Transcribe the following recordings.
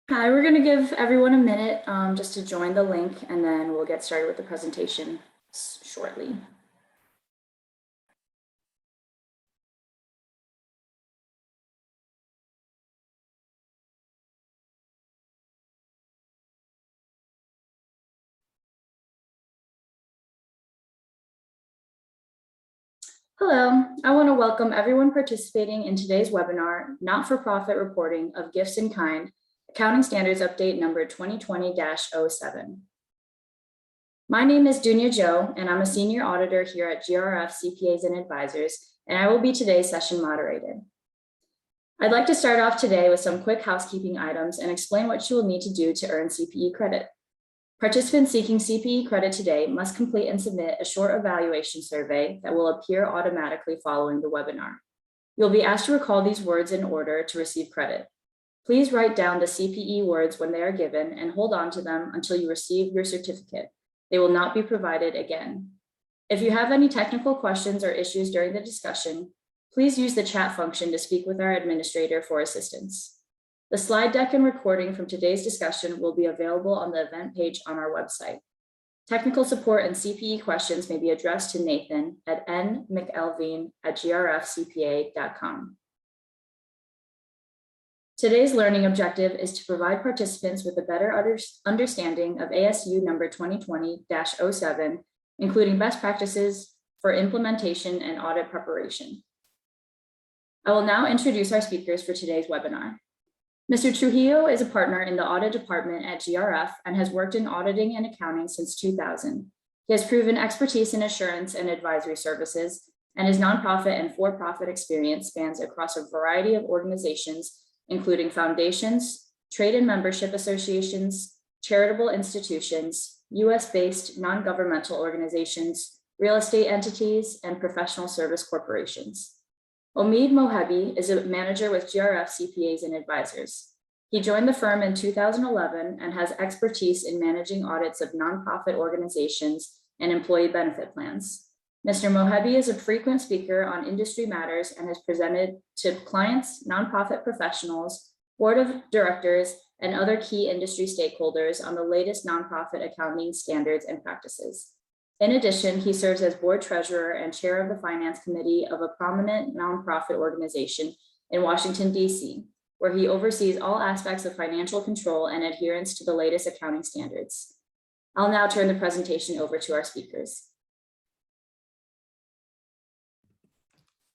Hi, we're going to give everyone a minute just to join the link, and then we'll get started with the presentation shortly. Hello, I want to welcome everyone participating in today's webinar, Not-for-Profit Reporting of Gifts in Kind, Accounting Standards Update number 2020-07. My name is Dunya Joe, and I'm a senior auditor here at GRF CPAs Advisors, and I will be today's session moderator. I'd like to start off today with some quick housekeeping items and explain what you will need to do to earn CPE credit. Participants seeking CPE credit today must complete and submit a short evaluation survey that will appear automatically following the webinar. You'll be asked to recall these words in order to receive credit. Please write down the CPE words when they are given and hold on to them until you receive your certificate. They will not be provided again. If you have any technical questions or issues during the discussion, please use the chat function to speak with our administrator for assistance. The slide deck and recording from today's discussion will be available on the event page on our website. Technical support and CPE questions may be addressed to Nathan at nmcelveen@grfcpa.com. Today's learning objective is to provide participants with a better understanding of ASU number 2020-07, including best practices for implementation and audit preparation. I will now introduce our speakers for today's webinar. Mr. Trujillo is a partner in the audit department at GRF and has worked in auditing and accounting since 2000. He has proven expertise in assurance and advisory services, and his nonprofit and for-profit experience spans across a variety of organizations, including foundations, trade and membership associations, charitable institutions, US-based non-governmental organizations, real estate entities, and professional service corporations. Omid Mohebi is a manager with GRF CPAs Advisors. He joined the firm in 2011 and has expertise in managing audits of nonprofit organizations and employee benefit plans. Mr. Mohebi is a frequent speaker on industry matters and has presented to clients, nonprofit professionals, board of directors, and other key industry stakeholders on the latest nonprofit accounting standards and practices. In addition, he serves as board treasurer and chair of the finance committee of a prominent nonprofit organization in Washington, D.C., where he oversees all aspects of financial control and adherence to the latest accounting standards. I'll now turn the presentation over to our speakers.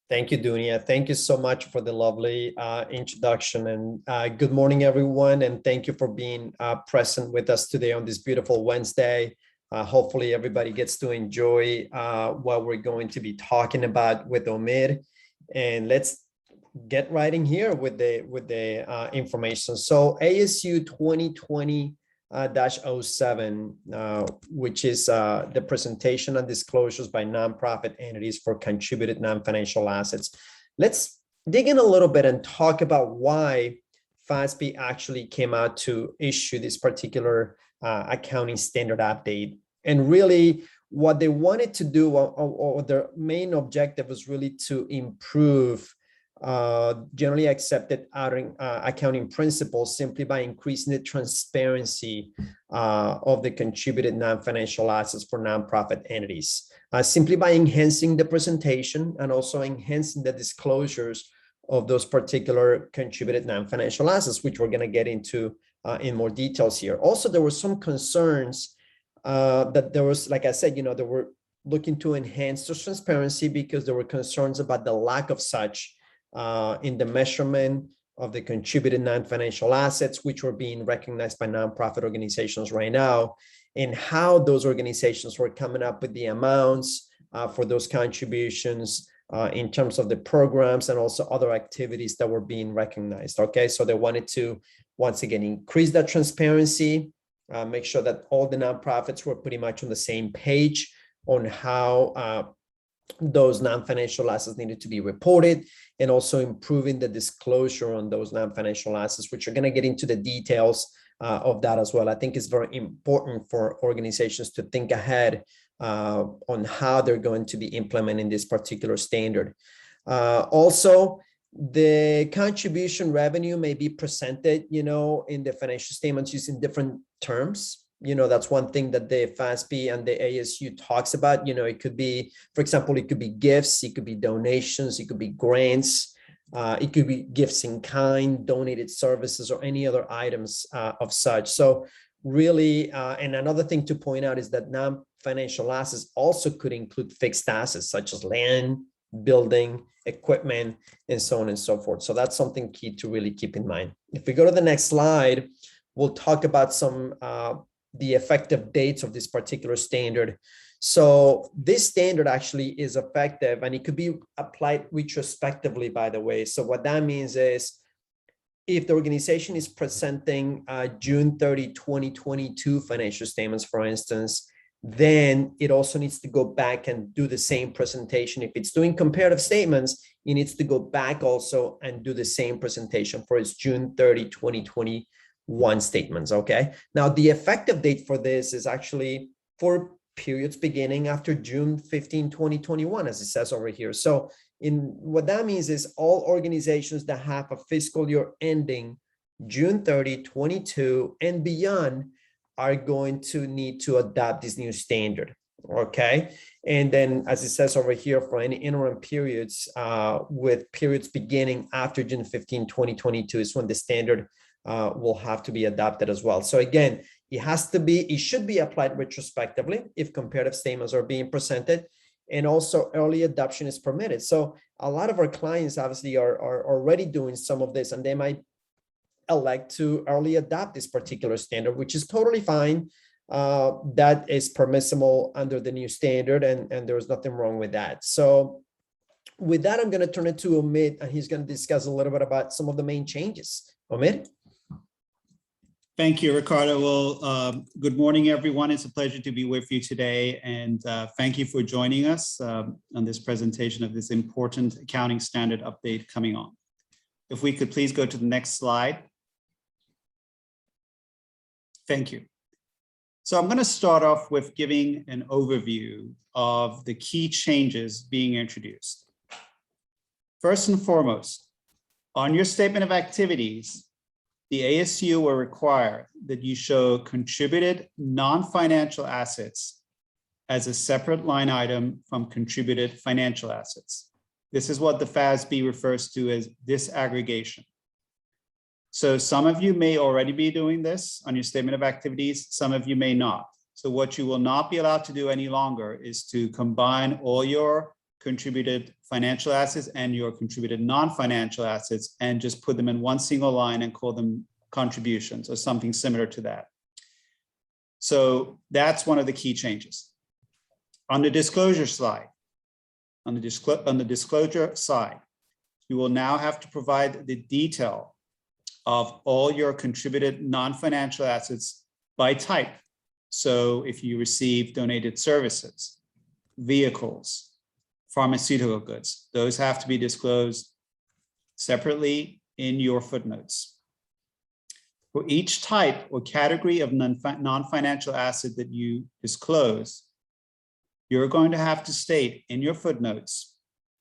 Thank you, Dunya. Thank you so much for the lovely introduction, and good morning, everyone. And thank you for being present with us today on this beautiful Wednesday. Hopefully everybody gets to enjoy what we're going to be talking about with Omid. And let's get right in here with the information. So ASU 2020-07, which is the presentation and disclosures by nonprofit entities for contributed non-financial assets. Let's dig in a little bit and talk about why FASB actually came out to issue this particular accounting standard update. And really what they wanted to do, or their main objective, was really to improve generally accepted accounting principles simply by increasing the transparency of the contributed non-financial assets for nonprofit entities, simply by enhancing the presentation and also enhancing the disclosures of those particular contributed non-financial assets, which we're going to get into in more details here. Also, there were some concerns that there was, like I said, they were looking to enhance the transparency because there were concerns about the lack of such in the measurement of the contributed non-financial assets, which were being recognized by nonprofit organizations right now, and how those organizations were coming up with the amounts for those contributions in terms of the programs and also other activities that were being recognized. Okay, so they wanted to, once again, increase that transparency, make sure that all the nonprofits were pretty much on the same page on how those non-financial assets needed to be reported, and also improving the disclosure on those non-financial assets, which are going to get into the details of that as well. I think it's very important for organizations to think ahead on how they're going to be implementing this particular standard. Also, The contribution revenue may be presented, in the financial statements using different terms. That's one thing that the FASB and the ASU talks about. It could be, for example, it could be gifts, it could be donations, it could be grants, it could be gifts in kind, donated services, or any other items of such. So really, and another thing to point out is that non-financial assets also could include fixed assets such as land, building, equipment, and so on and so forth. So that's something key to really keep in mind. If we go to the next slide, we'll talk about some the effective dates of this particular standard. So this standard actually is effective, and it could be applied retrospectively, by the way. So what that means is, if the organization is presenting June 30, 2022 financial statements, for instance, then it also needs to go back and do the same presentation. If it's doing comparative statements, it needs to go back also and do the same presentation for its June 30, 2021 statements, okay? Now, the effective date for this is actually for periods beginning after June 15, 2021, as it says over here. So what that means is all organizations that have a fiscal year ending June 30, 22 and beyond are going to need to adopt this new standard, okay? And then, as it says over here, for any interim periods, with periods beginning after June 15, 2022 is when the standard will have to be adopted as well. So again, it should be applied retrospectively if comparative statements are being presented, and also early adoption is permitted. So a lot of our clients obviously are already doing some of this, and they might elect to early adopt this particular standard, which is totally fine. That is permissible under the new standard, and there's nothing wrong with that. So with that, I'm going to turn it to Omid, and he's going to discuss a little bit about some of the main changes. Omid? Thank you, Ricardo. Well, good morning, everyone. It's a pleasure to be with you today, and thank you for joining us on this presentation of this important accounting standard update coming on. If we could please go to the next slide. Thank you. So I'm going to start off with giving an overview of the key changes being introduced. First and foremost, on your statement of activities, the ASU will require that you show contributed non-financial assets as a separate line item from contributed financial assets. This is what the FASB refers to as disaggregation. So some of you may already be doing this on your statement of activities, some of you may not. So what you will not be allowed to do any longer is to combine all your contributed financial assets and your contributed non-financial assets and just put them in one single line and call them contributions or something similar to that. So that's one of the key changes. On the disclosure slide, on the disclosure side, you will now have to provide the detail of all your contributed non-financial assets by type. So if you receive donated services, vehicles, pharmaceutical goods, those have to be disclosed separately in your footnotes. For each type or category of non-financial asset that you disclose, you're going to have to state in your footnotes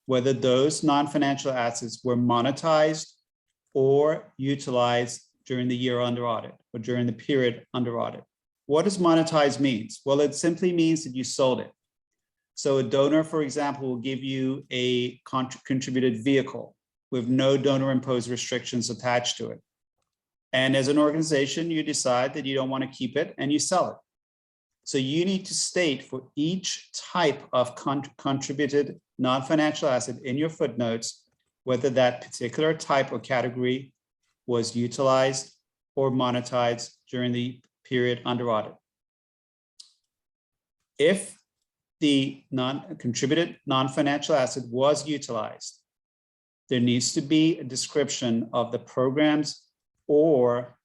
whether those non-financial assets were monetized or utilized during the year under audit or during the period under audit. What does monetize means? Well, it simply means that you sold it. So a donor, for example, will give you a contributed vehicle with no donor imposed restrictions attached to it. And as an organization, you decide that you don't want to keep it and you sell it. So you need to state for each type of contributed non-financial asset in your footnotes whether that particular type or category was utilized or monetized during the period under audit. If the contributed non-financial asset was utilized, there needs to be a description of the programs or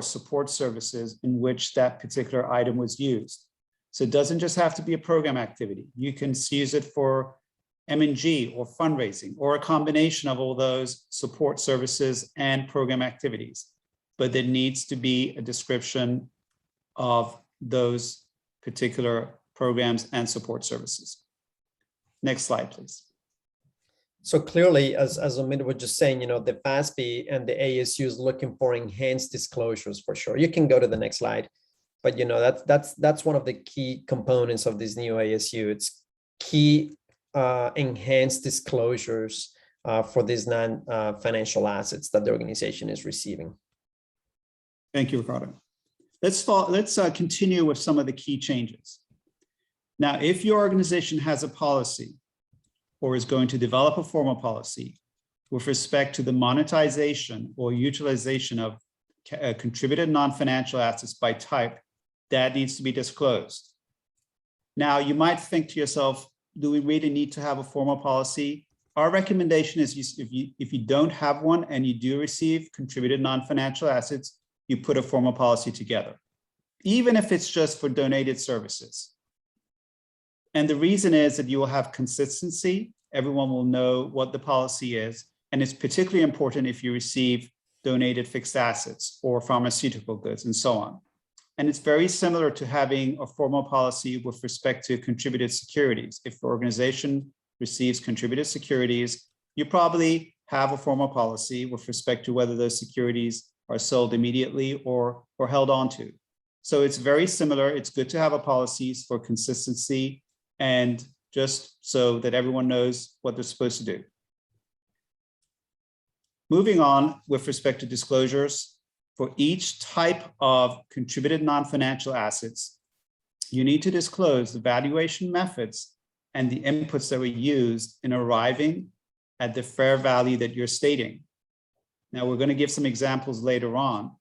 support services in which that particular item was used. So it doesn't just have to be a program activity. You can use it for M&G or fundraising or a combination of all those support services and program activities. But there needs to be a description of those particular programs and support services. Next slide, please. So clearly, as Omid was just saying, the FASB and the ASU is looking for enhanced disclosures for sure. You can go to the next slide, but that's one of the key components of this new ASU. It's key enhanced disclosures for these non-financial assets that the organization is receiving. Thank you, Ricardo. Let's continue with some of the key changes. Now, if your organization has a policy or is going to develop a formal policy with respect to the monetization or utilization of contributed non-financial assets by type, that needs to be disclosed. Now, you might think to yourself, do we really need to have a formal policy? Our recommendation is if you don't have one and you do receive contributed non-financial assets, you put a formal policy together, even if it's just for donated services. And the reason is that you will have consistency. Everyone will know what the policy is. And it's particularly important if you receive donated fixed assets or pharmaceutical goods and so on. And it's very similar to having a formal policy with respect to contributed securities. If the organization receives contributed securities, you probably have a formal policy with respect to whether those securities are sold immediately or held onto. So it's very similar. It's good to have a policies for consistency and just so that everyone knows what they're supposed to do. Moving on with respect to disclosures, for each type of contributed non-financial assets, you need to disclose the valuation methods and the inputs that were used in arriving at the fair value that you're stating. Now, we're going to give some examples later on,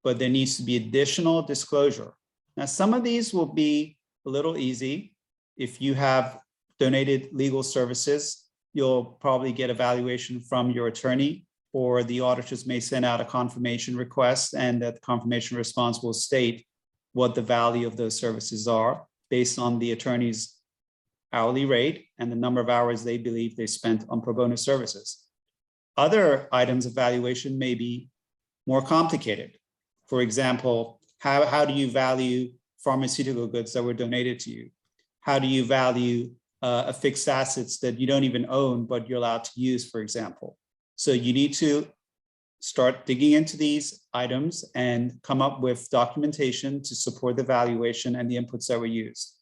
but there needs to be additional disclosure. Now, some of these will be a little easy. If you have donated legal services, you'll probably get a valuation from your attorney, or the auditors may send out a confirmation request, and that confirmation response will state what the value of those services are based on the attorney's hourly rate and the number of hours they believe they spent on pro bono services. Other items of valuation may be more complicated. For example, how do you value pharmaceutical goods that were donated to you? How do you value a fixed assets that you don't even own, but you're allowed to use, for example? So you need to start digging into these items and come up with documentation to support the valuation and the inputs that were used.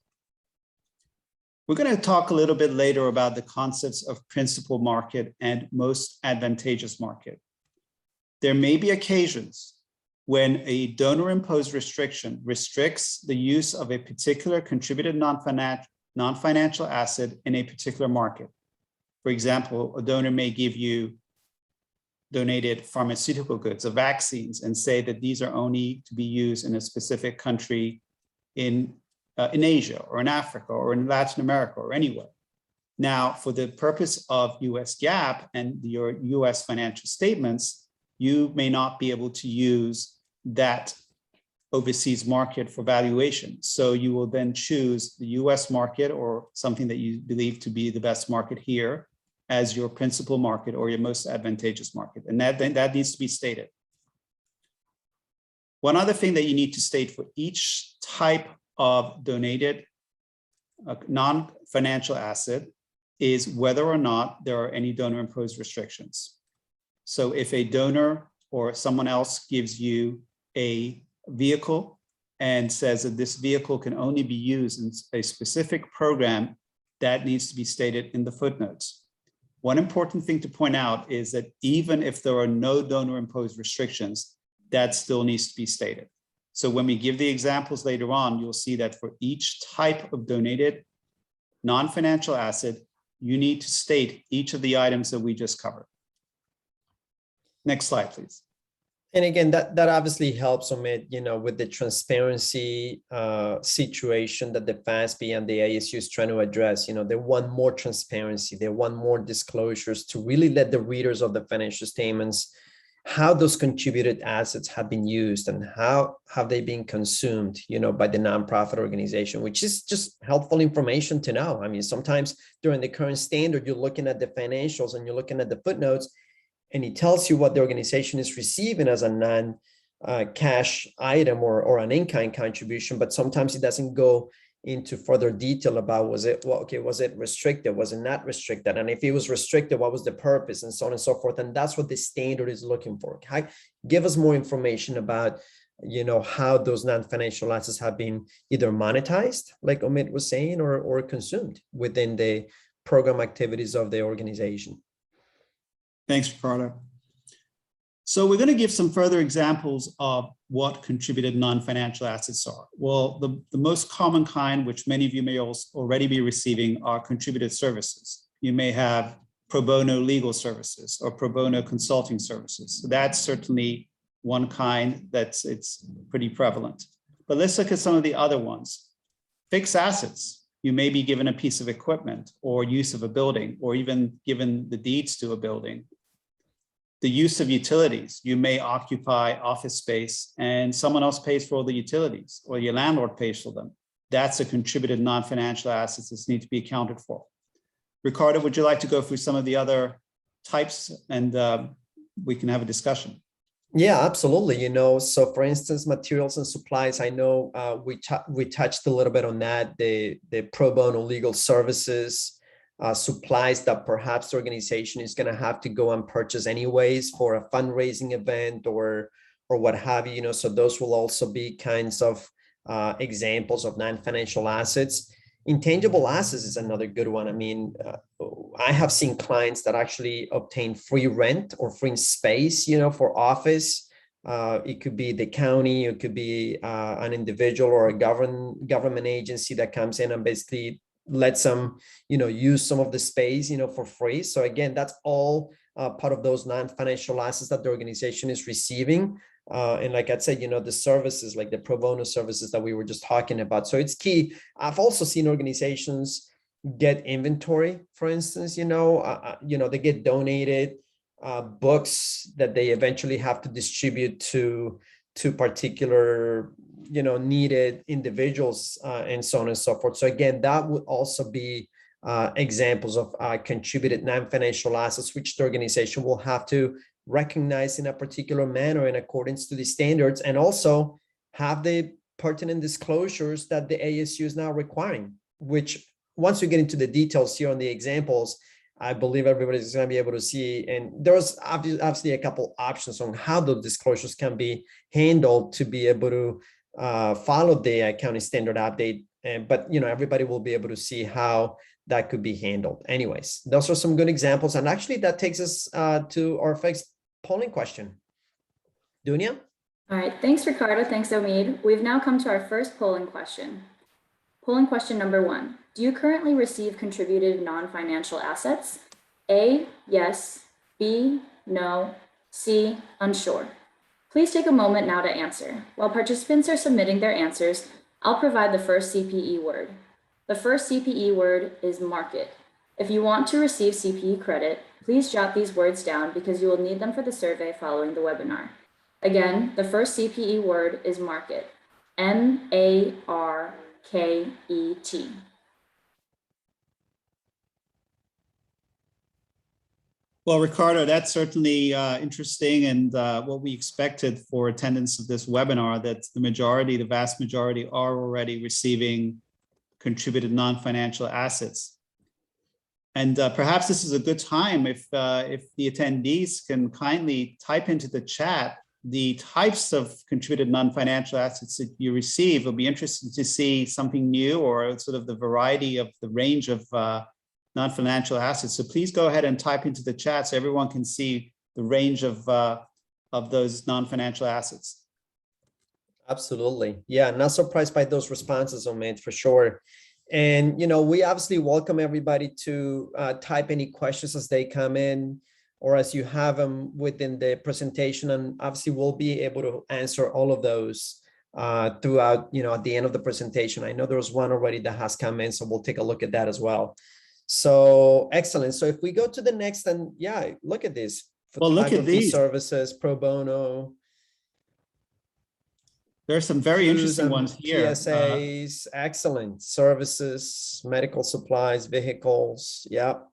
We're going to talk a little bit later about the concepts of principal market and most advantageous market. There may be occasions when a donor-imposed restriction restricts the use of a particular contributed non-financial asset in a particular market. For example, a donor may give you donated pharmaceutical goods or vaccines and say that these are only to be used in a specific country in Asia or in Africa or in Latin America or anywhere. Now, for the purpose of US GAAP and your US financial statements, you may not be able to use that overseas market for valuation. So you will then choose the US market or something that you believe to be the best market here as your principal market or your most advantageous market. And that needs to be stated. One other thing that you need to state for each type of donated non-financial asset is whether or not there are any donor-imposed restrictions. So if a donor or someone else gives you a vehicle and says that this vehicle can only be used in a specific program, that needs to be stated in the footnotes. One important thing to point out is that even if there are no donor-imposed restrictions, that still needs to be stated. So when we give the examples later on, you'll see that for each type of donated non-financial asset, you need to state each of the items that we just covered. Next slide, please. And again, that obviously helps, Omid, with the transparency situation that the FASB and the ASU is trying to address. They want more transparency. They want more disclosures to really let the readers of the financial statements how those contributed assets have been used and how have they been consumed, by the nonprofit organization, which is just helpful information to know. I mean, sometimes during the current standard, you're looking at the financials and you're looking at the footnotes, and it tells you what the organization is receiving as a non-cash item or an in-kind contribution, but sometimes it doesn't go into further detail about was it restricted, was it not restricted, and if it was restricted, what was the purpose, and so on and so forth. And that's what the standard is looking for. Give us more information about how those non-financial assets have been either monetized, like Omid was saying, or consumed within the program activities of the organization. Thanks, Ricardo. So we're going to give some further examples of what contributed non-financial assets are. Well, the most common kind, which many of you may already be receiving, are contributed services. You may have pro bono legal services or pro bono consulting services. So that's certainly one kind it's pretty prevalent. But let's look at some of the other ones. Fixed assets. You may be given a piece of equipment or use of a building, or even given the deeds to a building. The use of utilities. You may occupy office space and someone else pays for all the utilities, or your landlord pays for them. That's a contributed non-financial assets that need to be accounted for. Ricardo, would you like to go through some of the other types, and we can have a discussion? Yeah, absolutely. So for instance, materials and supplies, I know we touched a little bit on that, the pro bono legal services, supplies that perhaps the organization is going to have to go and purchase anyways for a fundraising event or what have you. So those will also be kinds of examples of non-financial assets. Intangible assets is another good one. I mean, I have seen clients that actually obtain free rent or free space, for office. It could be the county, it could be an individual or a government agency that comes in and basically lets them, use some of the space, for free. So again, that's all part of those non-financial assets that the organization is receiving. And like I said, the services, like the pro bono services that we were just talking about. So it's key. I've also seen organizations get inventory, for instance, they get donated books that they eventually have to distribute to particular, needed individuals, and so on and so forth. So again, that would also be examples of contributed non-financial assets, which the organization will have to recognize in a particular manner in accordance to the standards, and also have the pertinent disclosures that the ASU is now requiring, which once we get into the details here on the examples, I believe everybody's going to be able to see. And there's obviously a couple options on how the disclosures can be handled to be able to follow the accounting standard update. But, everybody will be able to see how that could be handled. Anyways, those are some good examples. And actually that takes us to our first polling question. Dunya? All right, thanks, Ricardo. Thanks, Omid. We've now come to our first polling question. Polling question number 1. Do you currently receive contributed non-financial assets? A, yes. B, no. C, unsure. Please take a moment now to answer. While participants are submitting their answers, I'll provide the first CPE word. The first CPE word is market. If you want to receive CPE credit, please jot these words down because you will need them for the survey following the webinar. Again, the first CPE word is market. M-A-R-K-E-T. Well, Ricardo, that's certainly interesting, and what we expected for attendance of this webinar, that the vast majority are already receiving contributed non-financial assets. And perhaps this is a good time if the attendees can kindly type into the chat the types of contributed non-financial assets that you receive. It'll be interesting to see something new, or sort of the variety of the range of non-financial assets. So please go ahead and type into the chat so everyone can see the range of those non-financial assets. Absolutely. Yeah, not surprised by those responses, Omid, for sure. And, we obviously welcome everybody to type any questions as they come in, or as you have them within the presentation. And obviously we'll be able to answer all of those throughout, at the end of the presentation. I know there was one already that has come in, so we'll take a look at that as well. So excellent. So if we go to the next, and yeah, look at this. Well, look at these services, pro bono. There are some very interesting ones here. PSAs, excellent. Services, medical supplies, vehicles. Yep.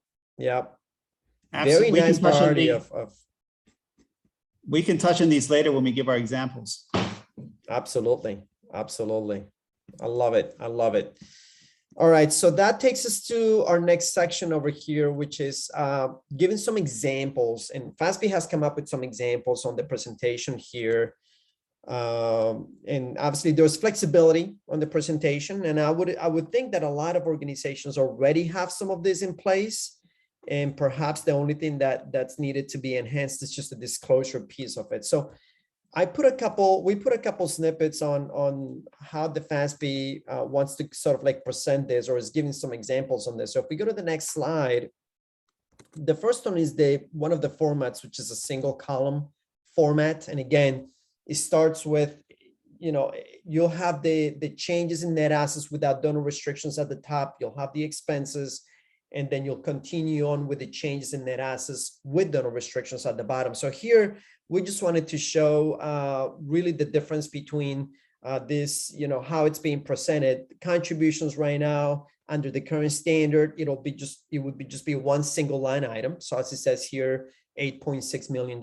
Very nice variety of. We can touch on these later when we give our examples. Absolutely. I love it. All right, so that takes us to our next section over here, which is giving some examples. And FASB has come up with some examples on the presentation here. And obviously there's flexibility on the presentation. And I would think that a lot of organizations already have some of this in place. And perhaps the only thing that's needed to be enhanced is just the disclosure piece of it. So we put a couple snippets on how the FASB wants to sort of like present this, or is giving some examples on this. So if we go to the next slide, the first one is one of the formats, which is a single column format. And again, it starts with, you'll have the changes in net assets without donor restrictions at the top. You'll have the expenses, and then you'll continue on with the changes in net assets with donor restrictions at the bottom. So here, we just wanted to show really the difference between this, how it's being presented. Contributions right now under the current standard, it would just be one single line item. So as it says here, $8.6 million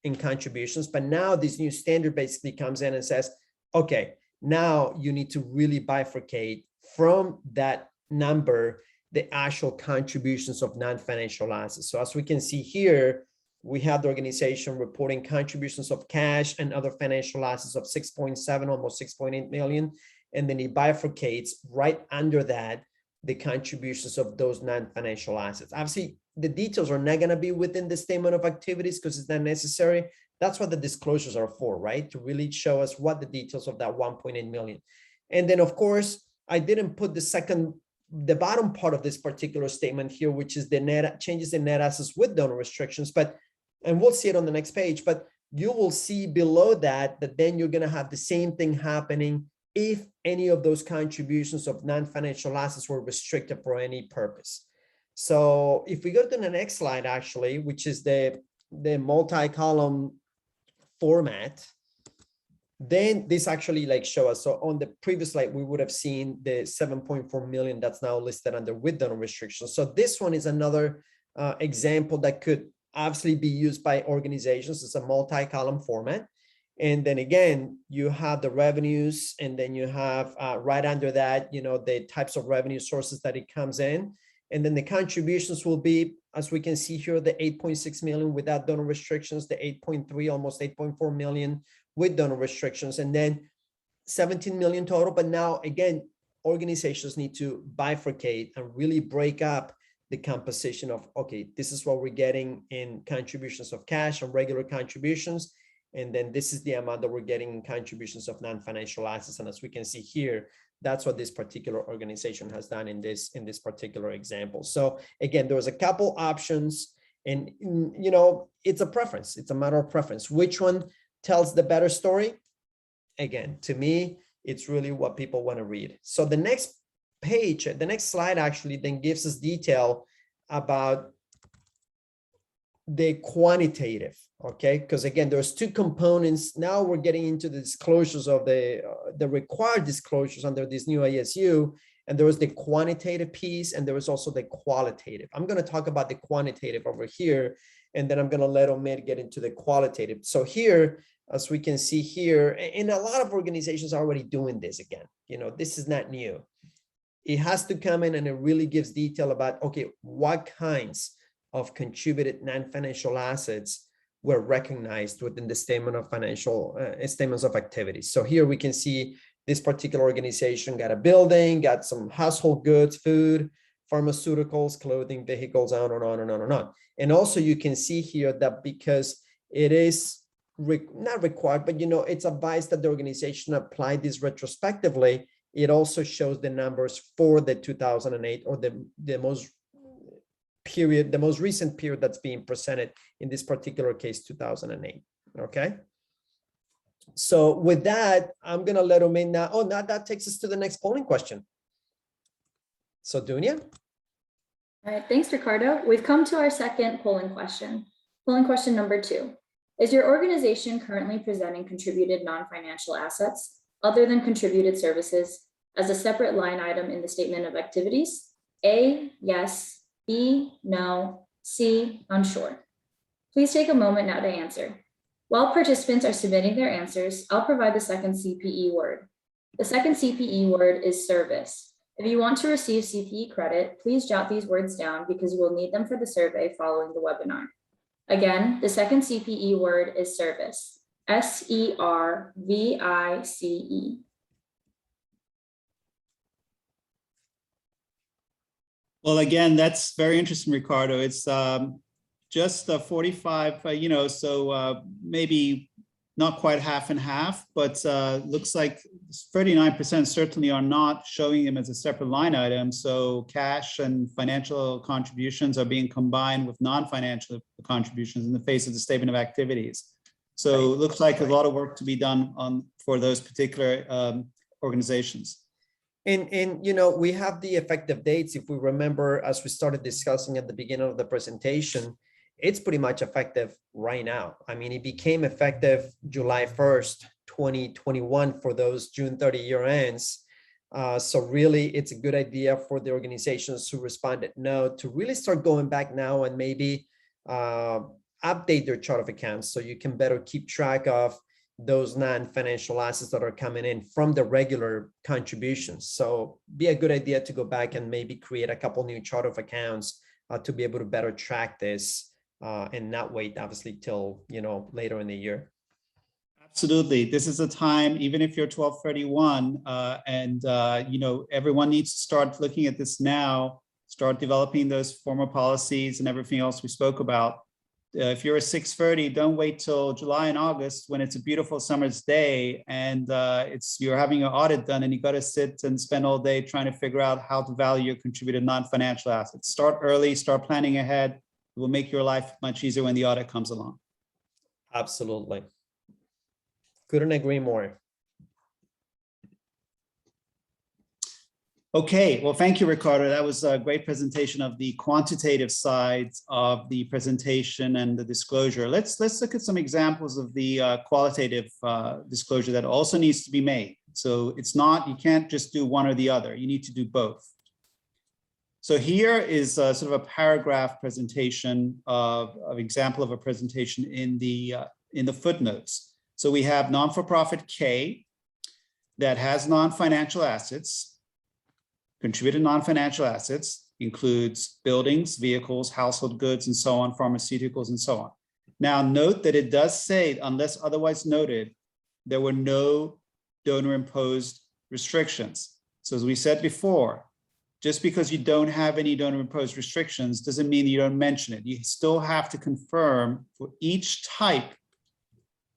in contributions. But now this new standard basically comes in and says, okay, now you need to really bifurcate from that number the actual contributions of non-financial assets. So as we can see here, we have the organization reporting contributions of cash and other financial assets of 6.7, almost 6.8 million. And then it bifurcates right under that, the contributions of those non-financial assets. Obviously, the details are not going to be within the statement of activities because it's not necessary. That's what the disclosures are for, right? To really show us what the details of that 1.8 million. And then, of course, I didn't put the bottom part of this particular statement here, which is the net changes in net assets with donor restrictions. And we'll see it on the next page, but you will see below that then you're going to have the same thing happening if any of those contributions of non-financial assets were restricted for any purpose. So if we go to the next slide, actually, which is the multi-column format, then this actually show us. So on the previous slide, we would have seen the 7.4 million that's now listed under with donor restrictions. So this one is another example that could obviously be used by organizations. It's a multi-column format. And then again, you have the revenues, and then you have right under that, the types of revenue sources that it comes in. And then the contributions will be, as we can see here, the 8.6 million without donor restrictions, the 8.3, almost 8.4 million with donor restrictions, and then 17 million total. But now again, organizations need to bifurcate and really break up the composition of, okay, this is what we're getting in contributions of cash and regular contributions. And then this is the amount that we're getting in contributions of non-financial assets. And as we can see here, that's what this particular organization has done in this particular example. So again, there was a couple options, and it's a preference. It's a matter of preference. Which one tells the better story? Again, to me, it's really what people want to read. So the next page, the next slide actually then gives us detail about the quantitative, okay? Because again, there's two components. Now we're getting into the disclosures of the required disclosures under this new ASU, and there was the quantitative piece, and there was also the qualitative. I'm going to talk about the quantitative over here, and then I'm going to let Omid get into the qualitative. So here, as we can see here, and a lot of organizations are already doing this again. This is not new. It has to come in, and it really gives detail about, okay, what kinds of contributed non-financial assets were recognized within the statement of statements of activities. So here we can see this particular organization got a building, got some household goods, food, pharmaceuticals, clothing, vehicles, on and on and on and on. And also you can see here that because it is not required, but it's advised that the organization apply this retrospectively, it also shows the numbers for the 2008 or the most recent period that's being presented, in this particular case, 2008. Okay. So with that, I'm going to let Omid now. Oh, now that takes us to the next polling question. So Dunya. All right, thanks, Ricardo. We've come to our second polling question. Polling question number 2. Is your organization currently presenting contributed non-financial assets other than contributed services as a separate line item in the statement of activities? A, yes. B, no. C, unsure. Please take a moment now to answer. While participants are submitting their answers, I'll provide the second CPE word. The second CPE word is service. If you want to receive CPE credit, please jot these words down because you will need them for the survey following the webinar. Again, the second CPE word is service, S-E-R-V-I-C-E. Well, again, that's very interesting, Ricardo. It's just 45, so maybe not quite half and half, but looks like 39% certainly are not showing them as a separate line item. So cash and financial contributions are being combined with non-financial contributions in the face of the statement of activities. So it looks like a lot of work to be done for those particular organizations. And we have the effective dates. If we remember, as we started discussing at the beginning of the presentation, it's pretty much effective right now. I mean, it became effective July 1st, 2021 for those June 30 year ends. So really, it's a good idea for the organizations who responded no to really start going back now and maybe update their chart of accounts so you can better keep track of those non-financial assets that are coming in from the regular contributions. So be a good idea to go back and maybe create a couple new chart of accounts to be able to better track this and not wait obviously till later in the year. Absolutely. This is a time, even if you're 1231 and everyone needs to start looking at this now, start developing those formal policies and everything else we spoke about. If you're a 630, don't wait till July and August when it's a beautiful summer's day and you're having your audit done and you got to sit and spend all day trying to figure out how to value your contributed non-financial assets. Start early, start planning ahead. It will make your life much easier when the audit comes along. Absolutely. Couldn't agree more. Okay, well, thank you, Ricardo. That was a great presentation of the quantitative sides of the presentation and the disclosure. Let's look at some examples of the qualitative disclosure that also needs to be made. So you can't just do one or the other. You need to do both. So here is sort of a paragraph presentation of example of a presentation in the footnotes. So we have non-for-profit K that has non-financial assets. Contributed non-financial assets includes buildings, vehicles, household goods, and so on, pharmaceuticals, and so on. Now, note that it does say, unless otherwise noted, there were no donor-imposed restrictions. So as we said before, just because you don't have any donor-imposed restrictions doesn't mean you don't mention it. You still have to confirm for each type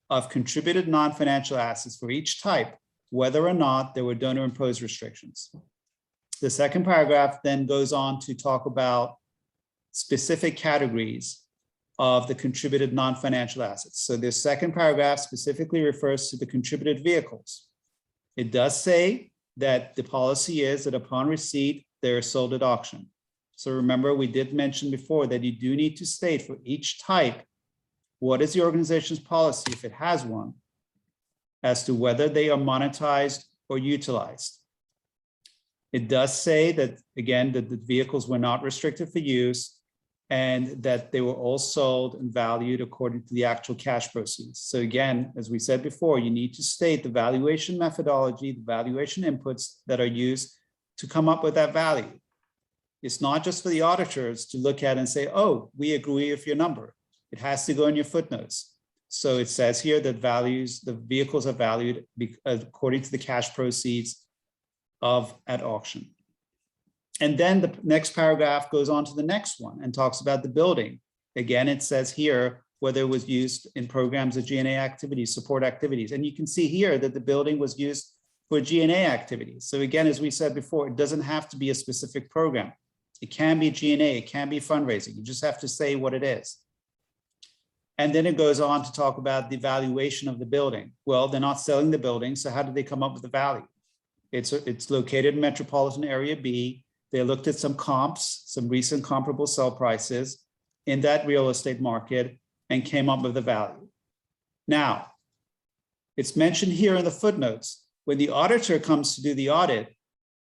of contributed non-financial assets, for each type, whether or not there were donor-imposed restrictions. The second paragraph then goes on to talk about specific categories of the contributed non-financial assets. So the second paragraph specifically refers to the contributed vehicles. It does say that the policy is that upon receipt, they're sold at auction. So remember, we did mention before that you do need to state for each type, what is the organization's policy, if it has one, as to whether they are monetized or utilized. It does say that, again, that the vehicles were not restricted for use and that they were all sold and valued according to the actual cash proceeds. So again, as we said before, you need to state the valuation methodology, the valuation inputs that are used to come up with that value. It's not just for the auditors to look at and say, oh, we agree with your number. It has to go in your footnotes. So it says here that the vehicles are valued according to the cash proceeds at auction. And then the next paragraph goes on to the next one and talks about the building. Again, it says here whether it was used in programs of G&A activities, support activities. And you can see here that the building was used for G&A activities. So again, as we said before, it doesn't have to be a specific program. It can be G&A, it can be fundraising. You just have to say what it is. And then it goes on to talk about the valuation of the building. Well, they're not selling the building, so how did they come up with the value? It's located in metropolitan area B. They looked at some comps, some recent comparable sell prices in that real estate market and came up with the value. Now, it's mentioned here in the footnotes, when the auditor comes to do the audit,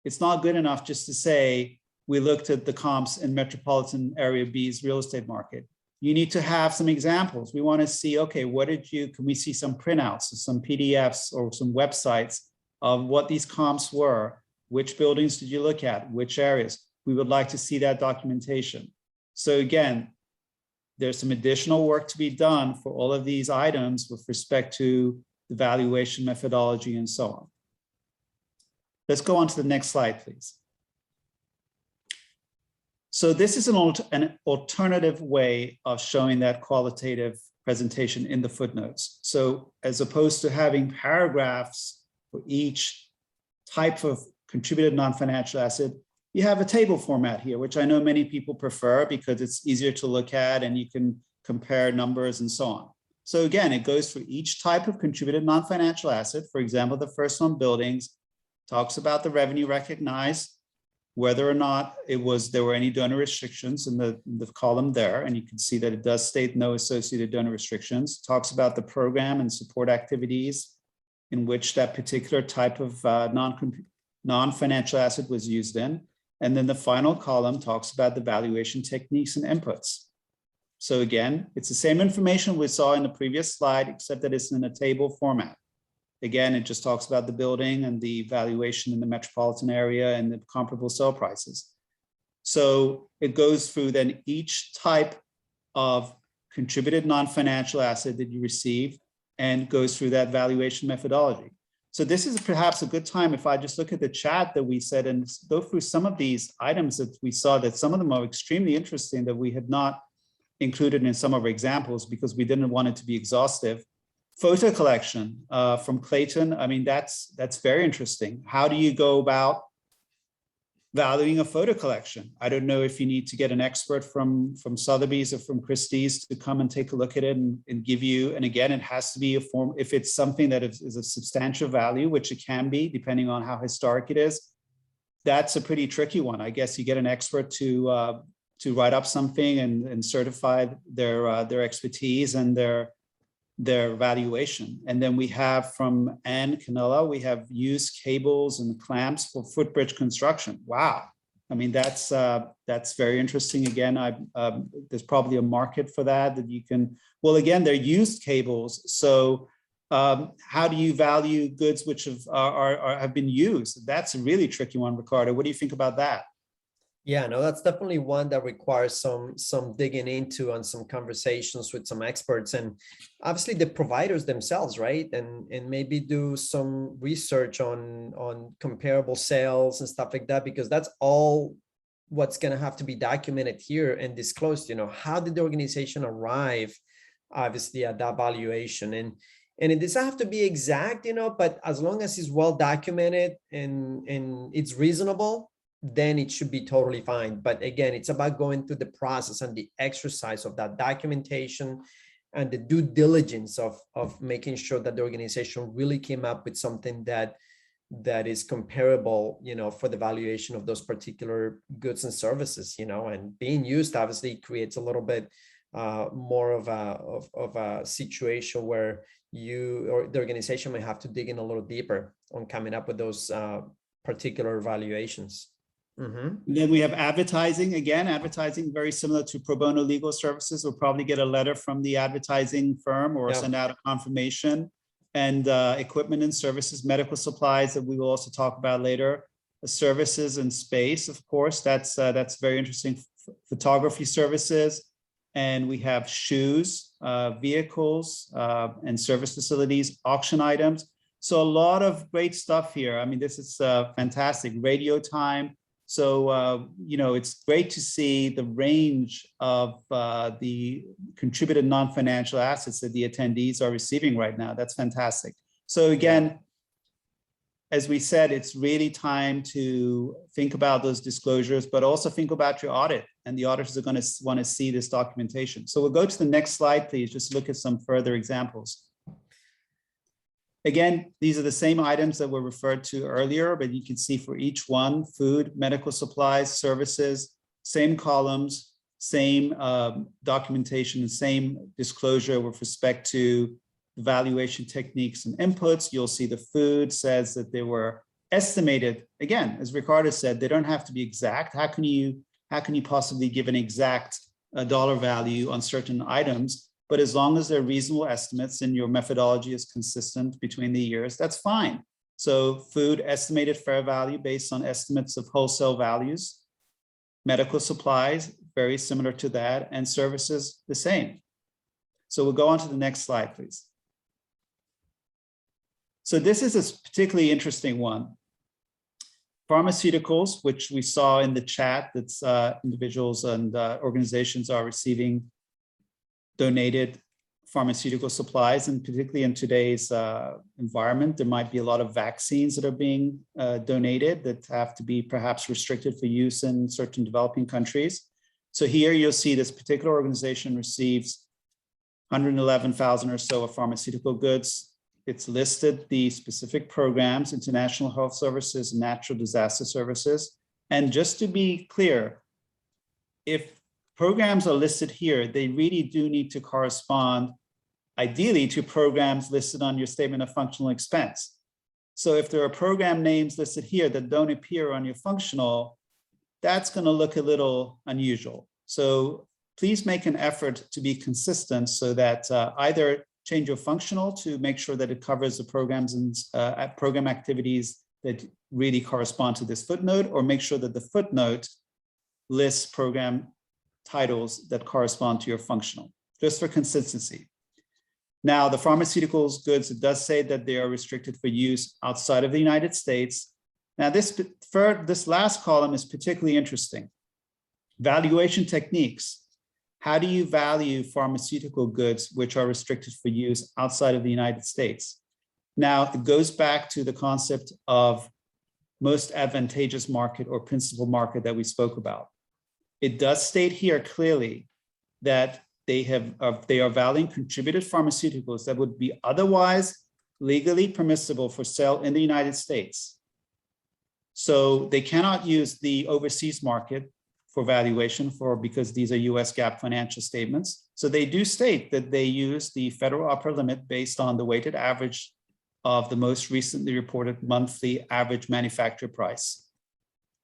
it's not good enough just to say, we looked at the comps in metropolitan area B's real estate market. You need to have some examples. We want to see, okay, can we see some printouts or some PDFs or some websites of what these comps were Which buildings did you look at? Which areas? We would like to see that documentation. So again, there's some additional work to be done for all of these items with respect to the valuation methodology and so on. Let's go on to the next slide, please. So this is an alternative way of showing that qualitative presentation in the footnotes. So as opposed to having paragraphs for each type of contributed non-financial asset, you have a table format here, which I know many people prefer because it's easier to look at and you can compare numbers and so on. So again, it goes for each type of contributed non-financial asset. For example, the first one, buildings, talks about the revenue recognized, whether or not there were any donor restrictions in the column there. And you can see that it does state no associated donor restrictions. Talks about the program and support activities in which that particular type of non-financial asset was used in. And then the final column talks about the valuation techniques and inputs. So again, it's the same information we saw in the previous slide, except that it's in a table format. Again, it just talks about the building and the valuation in the metropolitan area and the comparable sale prices. So it goes through then each type of contributed non-financial asset that you receive and goes through that valuation methodology. So this is perhaps a good time if I just look at the chat that we said and go through some of these items that we saw, that some of them are extremely interesting that we had not included in some of our examples because we didn't want it to be exhaustive. Photo collection from Clayton. I mean, that's very interesting. How do you go about valuing a photo collection? I don't know if you need to get an expert from Sotheby's or from Christie's to come and take a look at it and give you, and again, it has to be a form, if it's something that is of substantial value, which it can be, depending on how historic it is, that's a pretty tricky one. I guess you get an expert to write up something and certify their expertise and their valuation. And then we have from Ann Canella, we have used cables and clamps for footbridge construction. Wow. I mean, that's very interesting. Again, there's probably a market for that you can, well, again, they're used cables. So how do you value goods which have been used? That's a really tricky one, Ricardo. What do you think about that? Yeah, no, that's definitely one that requires some digging into and some conversations with some experts and obviously the providers themselves, right? And maybe do some research on comparable sales and stuff like that, because that's all what's going to have to be documented here and disclosed. You know, how did the organization arrive, obviously, at that valuation? And it doesn't have to be exact, you know, but as long as it's well documented and it's reasonable, then it should be totally fine. But again, it's about going through the process and the exercise of that documentation and the due diligence of making sure that the organization really came up with something that is comparable, you know, for the valuation of those particular goods and services, you know, and being used obviously creates a little bit more of a situation where you or the organization may have to dig in a little deeper on coming up with those particular valuations. Mm-hmm. Then we have advertising. Again, advertising very similar to pro bono legal services. We'll probably get a letter from the advertising firm or send out a confirmation. And equipment and services, medical supplies that we will also talk about later. Services and space, of course, that's very interesting. Photography services, and we have shoes, vehicles, and service facilities, auction items. So a lot of great stuff here. I mean, this is fantastic. Radio time. So, you know, it's great to see the range of the contributed non-financial assets that the attendees are receiving right now. That's fantastic. So again, as we said, it's really time to think about those disclosures, but also think about your audit, and the auditors are going to want to see this documentation. So we'll go to the next slide, please. Just look at some further examples. Again, these are the same items that were referred to earlier, but you can see for each one, food, medical supplies, services, same columns, same documentation, same disclosure with respect to valuation techniques and inputs. You'll see the food says that they were estimated. Again, as Ricardo said, they don't have to be exact. How can you possibly give an exact dollar value on certain items? But as long as they're reasonable estimates and your methodology is consistent between the years, that's fine. So food estimated fair value based on estimates of wholesale values. Medical supplies, very similar to that, and services the same. So we'll go on to the next slide, please. So this is a particularly interesting one. Pharmaceuticals, which we saw in the chat, that's individuals and organizations are receiving donated pharmaceutical supplies, and particularly in today's environment, there might be a lot of vaccines that are being donated that have to be perhaps restricted for use in certain developing countries. So here you'll see this particular organization receives 111,000 or so of pharmaceutical goods. It's listed the specific programs, international health services, natural disaster services. And just to be clear, if programs are listed here, they really do need to correspond ideally to programs listed on your statement of functional expense. So if there are program names listed here that don't appear on your functional, that's going to look a little unusual. So please make an effort to be consistent so that either change your functional to make sure that it covers the programs and program activities that really correspond to this footnote, or make sure that the footnote lists program titles that correspond to your functional, just for consistency. Now, the pharmaceuticals goods, it does say that they are restricted for use outside of the United States. Now, this last column is particularly interesting. Valuation techniques. How do you value pharmaceutical goods which are restricted for use outside of the United States? Now, it goes back to the concept of most advantageous market or principal market that we spoke about. It does state here clearly that they are valuing contributed pharmaceuticals that would be otherwise legally permissible for sale in the United States. So they cannot use the overseas market for valuation because these are US GAAP financial statements. So they do state that they use the federal upper limit based on the weighted average of the most recently reported monthly average manufacturer price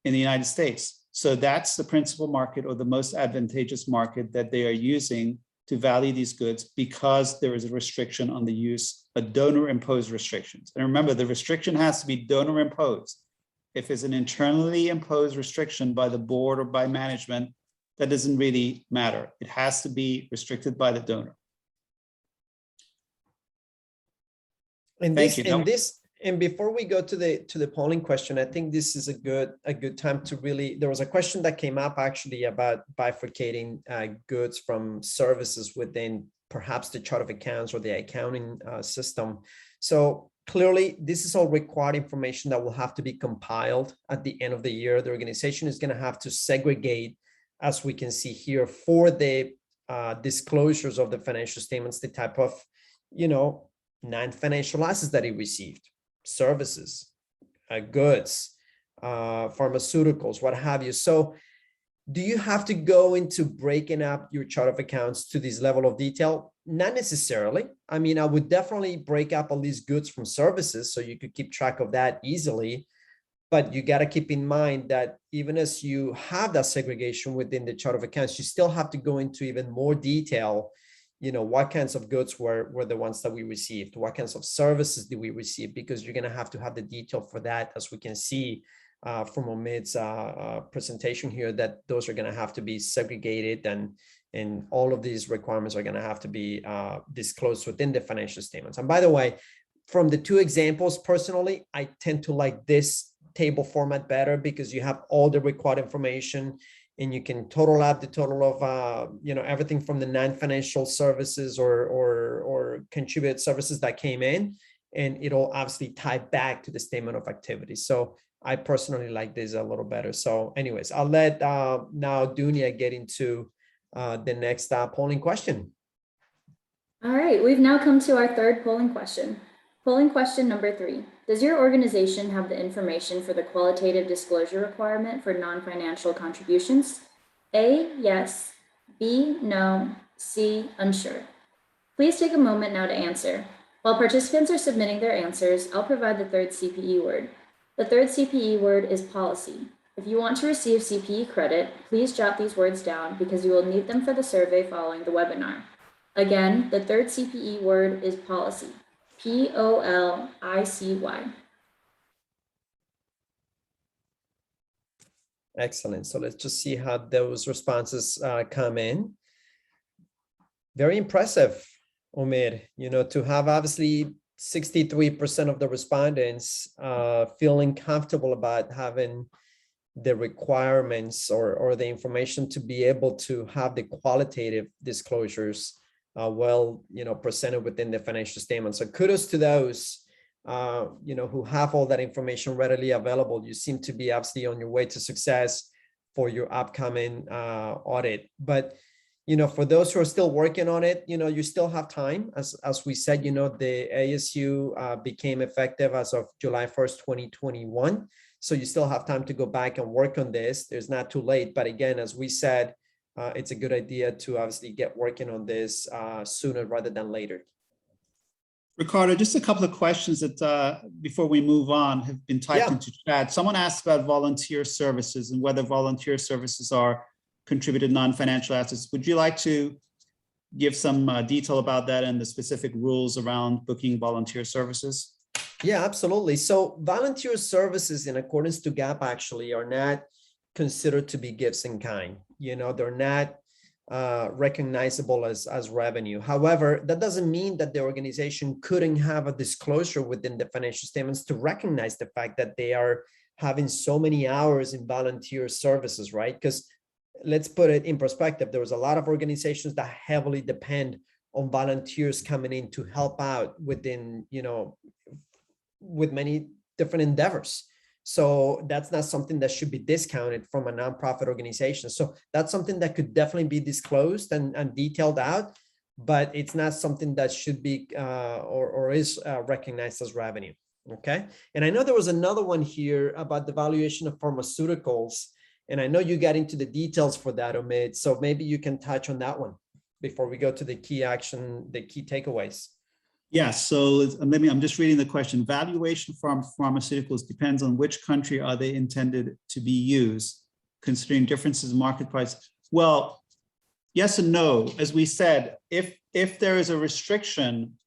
in the United States. So that's the principal market or the most advantageous market that they are using to value these goods, because there is a restriction on the use, a donor imposed restrictions. And remember, the restriction has to be donor imposed. If it's an internally imposed restriction by the board or by management, that doesn't really matter. It has to be restricted by the donor. And before we go to the polling question, I think this is a good time to really, there was a question that came up actually about bifurcating goods from services within perhaps the chart of accounts or the accounting system. So clearly, this is all required information that will have to be compiled at the end of the year. The organization is going to have to segregate, as we can see here, for the disclosures of the financial statements, the type of, non-financial assets that it received. Services, goods, pharmaceuticals, what have you. So do you have to go into breaking up your chart of accounts to this level of detail? Not necessarily. I mean, I would definitely break up all these goods from services so you could keep track of that easily. But you got to keep in mind that even as you have that segregation within the chart of accounts, you still have to go into even more detail. What kinds of goods were the ones that we received? What kinds of services did we receive? Because you're going to have the detail for that, as we can see from Omid's presentation here, that those are going to have to be segregated, and all of these requirements are going to have to be disclosed within the financial statements. And by the way, from the two examples, personally, I tend to like this table format better because you have all the required information, and you can total out the total of everything from the non-financial services or contributed services that came in, and it'll obviously tie back to the statement of activity. So I personally like this a little better. So anyways, I'll let now Dunia get into the next polling question. All right, we've now come to our third polling question. Polling question number 3. Does your organization have the information for the qualitative disclosure requirement for non-financial contributions? A, yes. B, no. C, unsure. Please take a moment now to answer. While participants are submitting their answers, I'll provide the third CPE word. The third CPE word is policy. If you want to receive CPE credit, please jot these words down because you will need them for the survey following the webinar. Again, the third CPE word is policy. Policy. Excellent. So let's just see how those responses come in. Very impressive, Omid, to have obviously 63% of the respondents feeling comfortable about having the requirements or the information to be able to have the qualitative disclosures presented within the financial statement. So kudos to those who have all that information readily available. You seem to be absolutely on your way to success for your upcoming audit. But for those who are still working on it, you still have time. As we said, the ASU became effective as of July 1st, 2021. So you still have time to go back and work on this. There's not too late. But again, as we said, it's a good idea to obviously get working on this sooner rather than later. Ricardo, just a couple of questions that before we move on have been typed into chat. Someone asked about volunteer services and whether volunteer services are contributed non-financial assets. Would you like to give some detail about that and the specific rules around booking volunteer services? Yeah, absolutely. So volunteer services in accordance to GAAP actually are not considered to be gifts in kind. They're not recognizable as revenue. However, that doesn't mean that the organization couldn't have a disclosure within the financial statements to recognize the fact that they are having so many hours in volunteer services, right? Because let's put it in perspective. There was a lot of organizations that heavily depend on volunteers coming in to help out within, with many different endeavors. So that's not something that should be discounted from a nonprofit organization. So that's something that could definitely be disclosed and detailed out, but it's not something that should be or is recognized as revenue. Okay. And I know there was another one here about the valuation of pharmaceuticals. And I know you got into the details for that, Omid. So maybe you can touch on that one before we go to the key action, the key takeaways. Yes, so I'm just reading the question. Valuation from pharmaceuticals depends on which country are they intended to be used, considering differences in market price. Well, yes and no. As we said, if there is a restriction,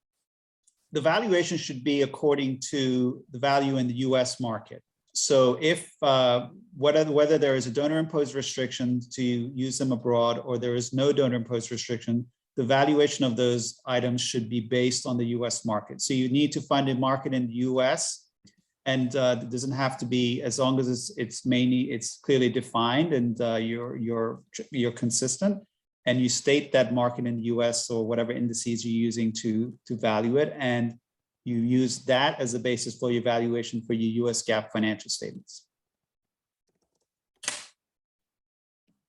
the valuation should be according to the value in the US market. So if whether there is a donor imposed restriction to use them abroad or there is no donor imposed restriction, the valuation of those items should be based on the US market. So you need to find a market in the US, and it doesn't have to be, as long as it's clearly defined and you're consistent and you state that market in the US or whatever indices you're using to value it, and you use that as a basis for your valuation for your US GAAP financial statements.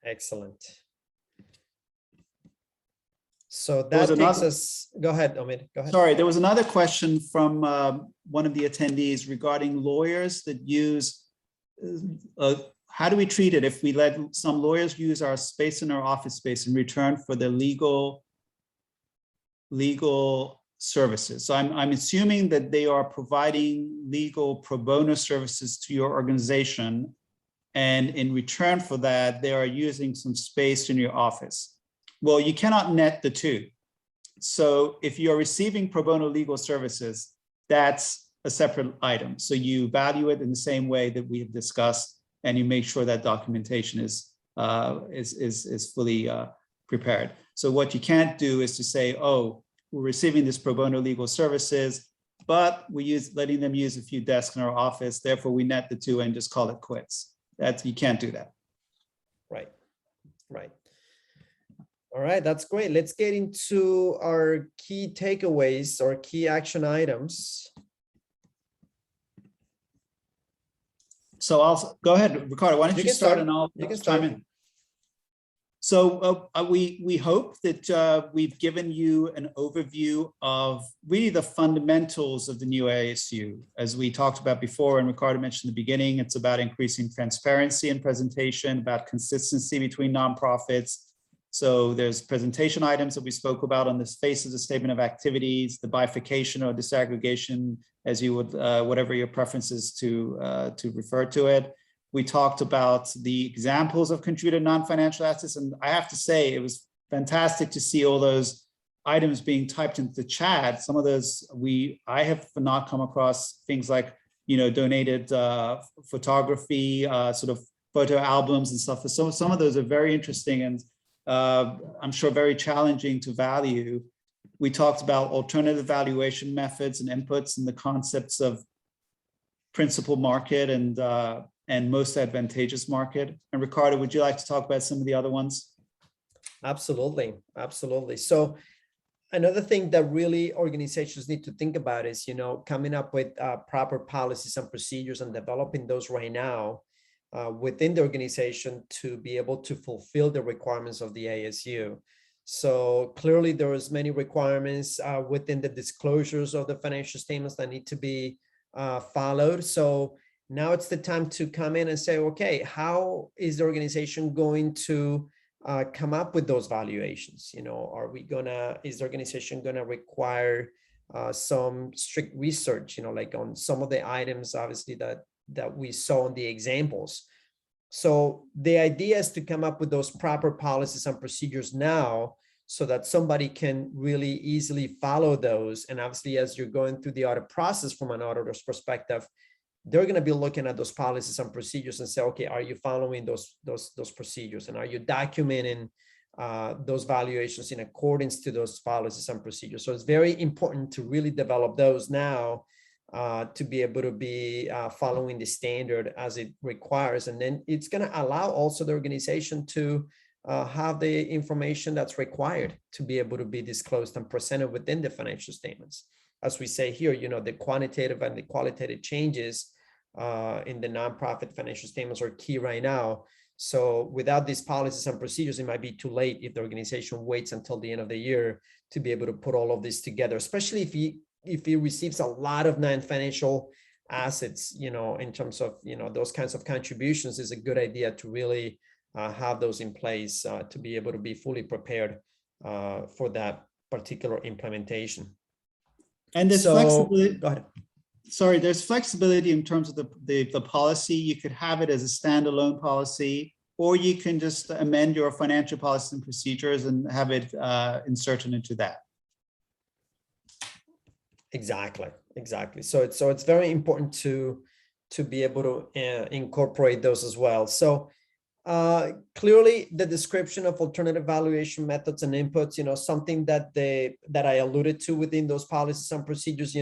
Excellent. So that takes us, go ahead, Omid, go ahead. Sorry, there was another question from one of the attendees regarding lawyers that use, how do we treat it if we let some lawyers use our space in our office space in return for the legal services? So I'm assuming that they are providing legal pro bono services to your organization, and in return for that, they are using some space in your office. Well, you cannot net the two. So if you're receiving pro bono legal services, that's a separate item. So you value it in the same way that we have discussed, and you make sure that documentation is fully prepared. So what you can't do is to say, oh, we're receiving this pro bono legal services, but we're letting them use a few desks in our office, therefore we net the two and just call it quits. You can't do that. Right, right. All right, that's great. Let's get into our key takeaways or key action items. So I'll go ahead, Ricardo, why don't you start and I'll chime in. So we hope that we've given you an overview of really the fundamentals of the new ASU. As we talked about before, and Ricardo mentioned in the beginning, it's about increasing transparency in presentation, about consistency between nonprofits. So there's presentation items that we spoke about on this face of the statement of activities, the bifurcation or disaggregation, as you would, whatever your preference is to refer to it. We talked about the examples of contributed non-financial assets. And I have to say, it was fantastic to see all those items being typed into the chat. Some of those I have not come across, things like, donated photography, sort of photo albums and stuff. So some of those are very interesting and I'm sure very challenging to value. We talked about alternative valuation methods and inputs and the concepts of principal market and most advantageous market. And Ricardo, would you like to talk about some of the other ones? Absolutely, absolutely. So another thing that really organizations need to think about is, coming up with proper policies and procedures and developing those right now within the organization to be able to fulfill the requirements of the ASU. So clearly there is many requirements within the disclosures of the financial statements that need to be followed. So now it's the time to come in and say, okay, how is the organization going to come up with those valuations? Is the organization gonna require some strict research, like on some of the items, obviously that we saw in the examples. So the idea is to come up with those proper policies and procedures now so that somebody can really easily follow those. And obviously, as you're going through the audit process from an auditor's perspective, they're going to be looking at those policies and procedures and say, okay, are you following those procedures? And are you documenting those valuations in accordance to those policies and procedures? So it's very important to really develop those now to be able to be following the standard as it requires. And then it's going to allow also the organization to have the information that's required to be able to be disclosed and presented within the financial statements. As we say here, the quantitative and the qualitative changes in the nonprofit financial statements are key right now. So without these policies and procedures, it might be too late if the organization waits until the end of the year to be able to put all of this together, especially if he receives a lot of non-financial assets, in terms of, those kinds of contributions. Is a good idea to really have those in place to be able to be fully prepared for that particular implementation. And there's flexibility. Go ahead. Sorry, there's flexibility in terms of the policy. You could have it as a standalone policy, or you can just amend your financial policies and procedures and have it inserted into that. Exactly. So it's very important to be able to incorporate those as well. So clearly the description of alternative valuation methods and inputs, something that I alluded to within those policies and procedures,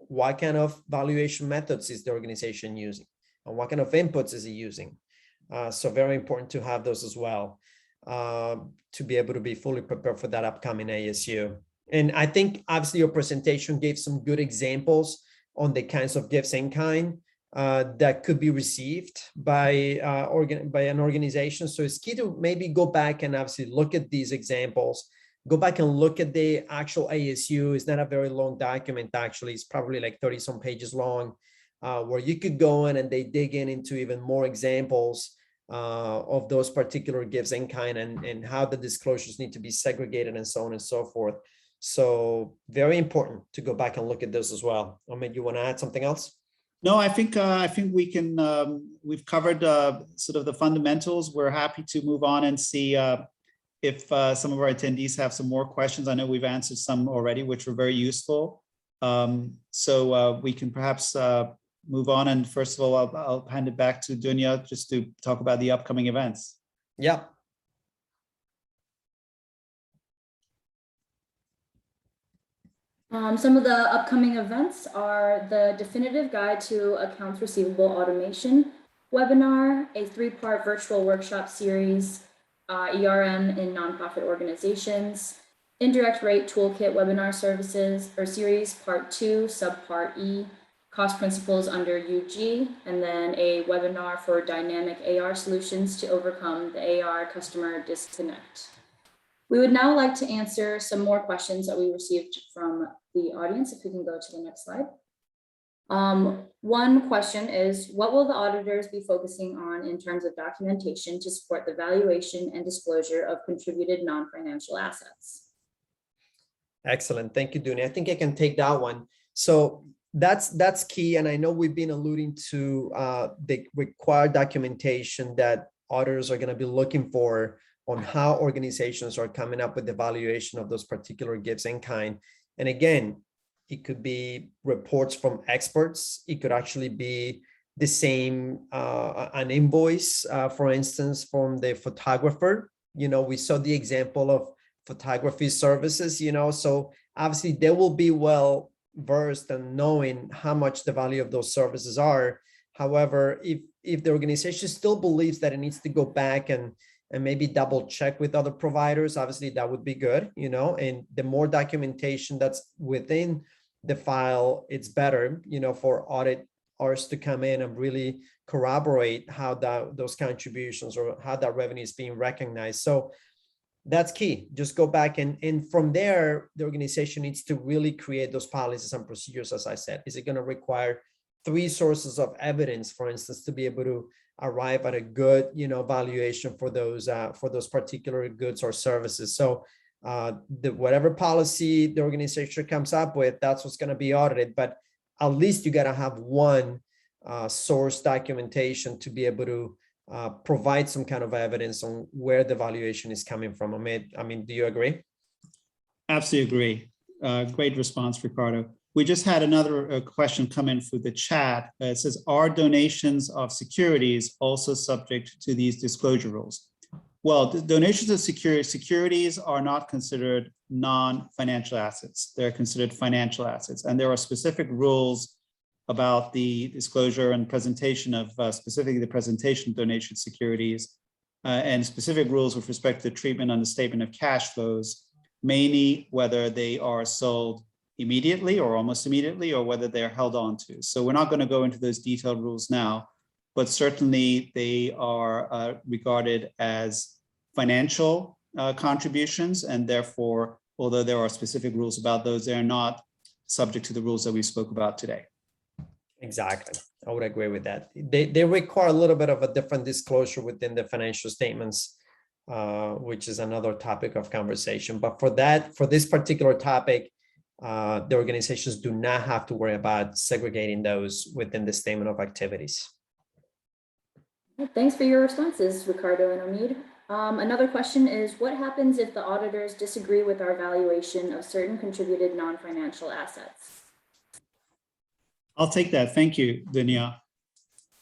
what kind of valuation methods is the organization using and what kind of inputs is it using? So very important to have those as well to be able to be fully prepared for that upcoming ASU. And I think obviously your presentation gave some good examples on the kinds of gifts in kind that could be received by an organization. So it's key to maybe go back and obviously look at these examples, go back and look at the actual ASU. It's not a very long document, actually. It's probably like 30 some pages long, where you could go in and they dig into even more examples of those particular gifts in kind and how the disclosures need to be segregated and so on and so forth. So very important to go back and look at those as well. Ahmed, you want to add something else? No, I think we can. We've covered sort of the fundamentals. We're happy to move on and see if some of our attendees have some more questions. I know we've answered some already, which were very useful. So we can perhaps move on. And first of all, I'll hand it back to Dunya just to talk about the upcoming events. Yeah. Some of the upcoming events are the Definitive Guide to Accounts Receivable Automation webinar, a 3-part virtual workshop series, ERM in nonprofit organizations, Indirect Rate Toolkit webinar services or series part 2, subpart E, cost principles under UG, and then a webinar for dynamic AR solutions to overcome the AR customer disconnect. We would now like to answer some more questions that we received from the audience. If we can go to the next slide. One question is, what will the auditors be focusing on in terms of documentation to support the valuation and disclosure of contributed non-financial assets? Excellent. Thank you, Dunya. I think I can take that one. So that's key. And I know we've been alluding to the required documentation that auditors are going to be looking for on how organizations are coming up with the valuation of those particular gifts in kind. And again, it could be reports from experts. It could actually be the same an invoice, for instance, from the photographer. We saw the example of photography services, so obviously they will be well versed in knowing how much the value of those services are. However, if the organization still believes that it needs to go back and maybe double check with other providers, obviously that would be good, and the more documentation that's within the file, it's better, for auditors to come in and really corroborate how those contributions or how that revenue is being recognized. So that's key. Just go back and from there, the organization needs to really create those policies and procedures. As I said, is it going to require 3 sources of evidence, for instance, to be able to arrive at a good, valuation for those particular goods or services? So whatever policy the organization comes up with, that's what's going to be audited. But at least you got to have one source documentation to be able to provide some kind of evidence on where the valuation is coming from. I mean, do you agree? Absolutely agree. Great response, Ricardo. We just had another question come in through the chat. It says, are donations of securities also subject to these disclosure rules? Well, the donations of securities are not considered non-financial assets. They're considered financial assets. And there are specific rules about the disclosure and presentation of specifically the presentation of donation securities and specific rules with respect to the treatment on the statement of cash flows, mainly whether they are sold immediately or almost immediately, or whether they're held on to. So we're not going to go into those detailed rules now, but certainly they are regarded as financial contributions, and therefore, although there are specific rules about those, they're not subject to the rules that we spoke about today. Exactly. I would agree with that. They require a little bit of a different disclosure within the financial statements, which is another topic of conversation. But for this particular topic, the organizations do not have to worry about segregating those within the statement of activities. Thanks for your responses, Ricardo and Omid. Another question is, what happens if the auditors disagree with our valuation of certain contributed non-financial assets? I'll take that. Thank you, Dunya.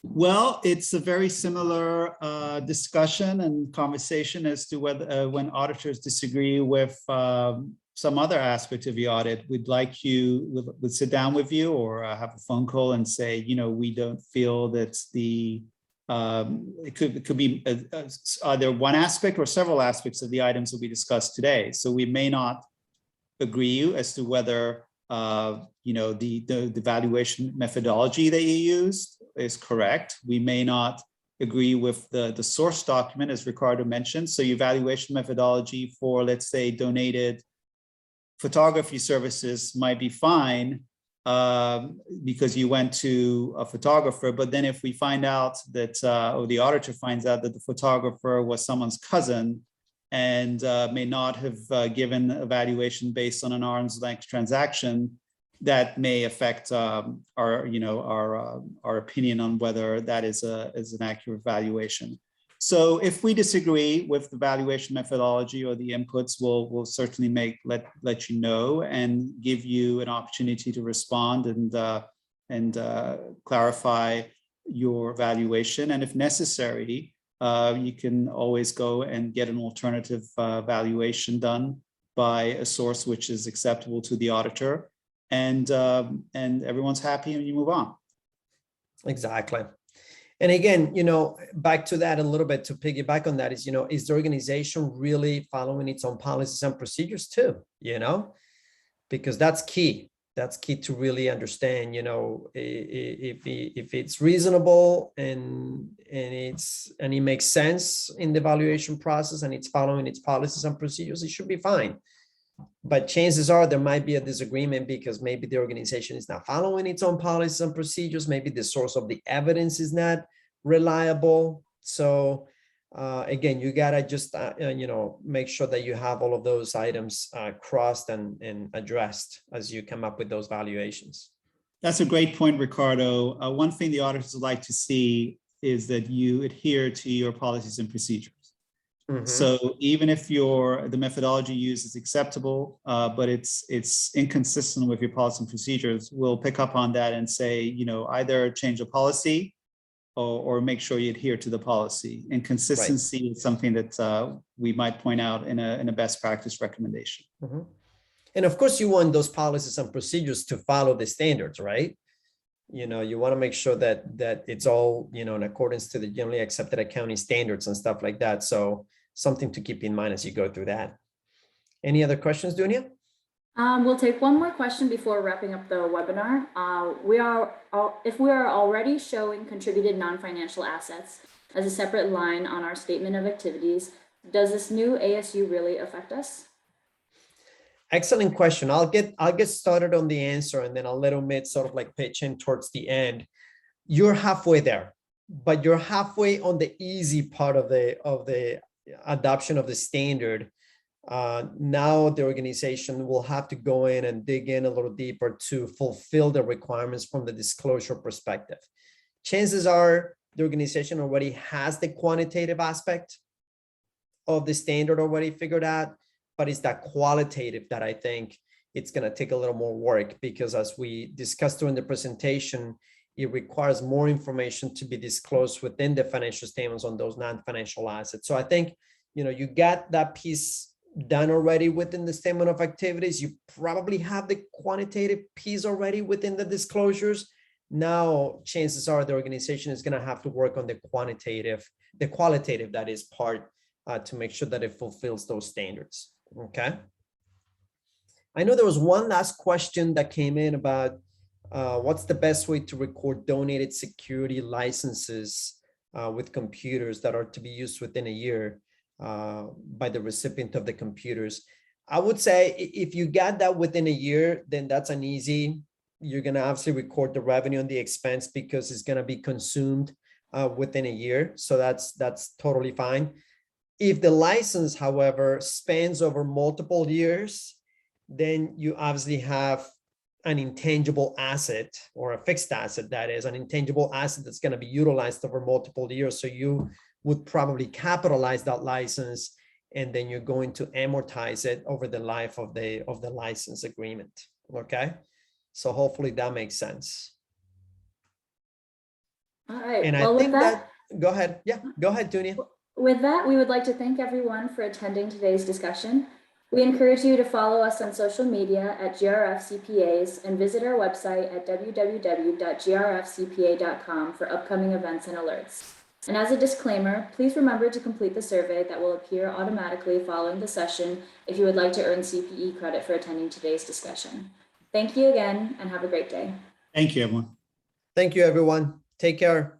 Well, it's a very similar discussion and conversation as to whether when auditors disagree with some other aspect of the audit, we'd sit down with you or have a phone call and say, we don't feel that it could be either one aspect or several aspects of the items that we discussed today. So we may not agree as to whether the valuation methodology that you used is correct. We may not agree with the source document, as Ricardo mentioned. So your valuation methodology for, let's say, donated photography services might be fine because you went to a photographer. But then if we find out that, or the auditor finds out that the photographer was someone's cousin and may not have given a valuation based on an arm's length transaction, that may affect our opinion on whether that is an accurate valuation. So if we disagree with the valuation methodology or the inputs, we'll certainly let you know and give you an opportunity to respond and clarify your valuation. And if necessary, you can always go and get an alternative valuation done by a source which is acceptable to the auditor, and everyone's happy and you move on. Exactly. And again, back to that a little bit, to piggyback on that is the organization really following its own policies and procedures too, because that's key. That's key to really understand, if it's reasonable and it makes sense in the evaluation process and it's following its policies and procedures, it should be fine. But chances are there might be a disagreement because maybe the organization is not following its own policies and procedures. Maybe the source of the evidence is not reliable. So again, you gotta just make sure that you have all of those items crossed and addressed as you come up with those valuations. That's a great point, Ricardo. One thing the auditors would like to see is that you adhere to your policies and procedures. Mm-hmm. So even if the methodology used is acceptable, but it's inconsistent with your policies and procedures, we'll pick up on that and say, either change the policy or make sure you adhere to the policy. And consistency is something that we might point out in a best practice recommendation. Mhm. And of course, you want those policies and procedures to follow the standards, right? You want to make sure that it's all, in accordance to the generally accepted accounting standards and stuff like that. So something to keep in mind as you go through that. Any other questions, Dunia? We'll take one more question before wrapping up the webinar. If we are already showing contributed non-financial assets as a separate line on our statement of activities, does this new ASU really affect us? Excellent question. I'll get started on the answer, and then I'll let Omid sort of like pitch in towards the end. You're halfway there, but you're halfway on the easy part of the adoption of the standard. Now the organization will have to go in and dig in a little deeper to fulfill the requirements from the disclosure perspective. Chances are the organization already has the quantitative aspect of the standard already figured out, but it's that qualitative that I think it's going to take a little more work, because as we discussed during the presentation, it requires more information to be disclosed within the financial statements on those non-financial assets. So I think, you got that piece done already within the statement of activities. You probably have the quantitative piece already within the disclosures. Now, chances are the organization is going to have to work on the qualitative that is part to make sure that it fulfills those standards. Okay. I know there was one last question that came in about what's the best way to record donated security licenses with computers that are to be used within a year by the recipient of the computers. I would say if you got that within a year, then that's an easy. You're going to obviously record the revenue and the expense because it's going to be consumed within a year. So that's totally fine. If the license, however, spans over multiple years, then you obviously have an intangible asset, or a fixed asset, that is an intangible asset that's going to be utilized over multiple years. So you would probably capitalize that license, and then you're going to amortize it over the life of the license agreement. Okay, so hopefully that makes sense. All right. And well, I think that go ahead. Yeah, go ahead, Dunia. With that, we would like to thank everyone for attending today's discussion. We encourage you to follow us on social media at GRF CPAs and visit our website at www.grfcpa.com for upcoming events and alerts. And as a disclaimer, please remember to complete the survey that will appear automatically following the session if you would like to earn CPE credit for attending today's discussion. Thank you again, and have a great day. Thank you, everyone. Thank you, everyone. Take care.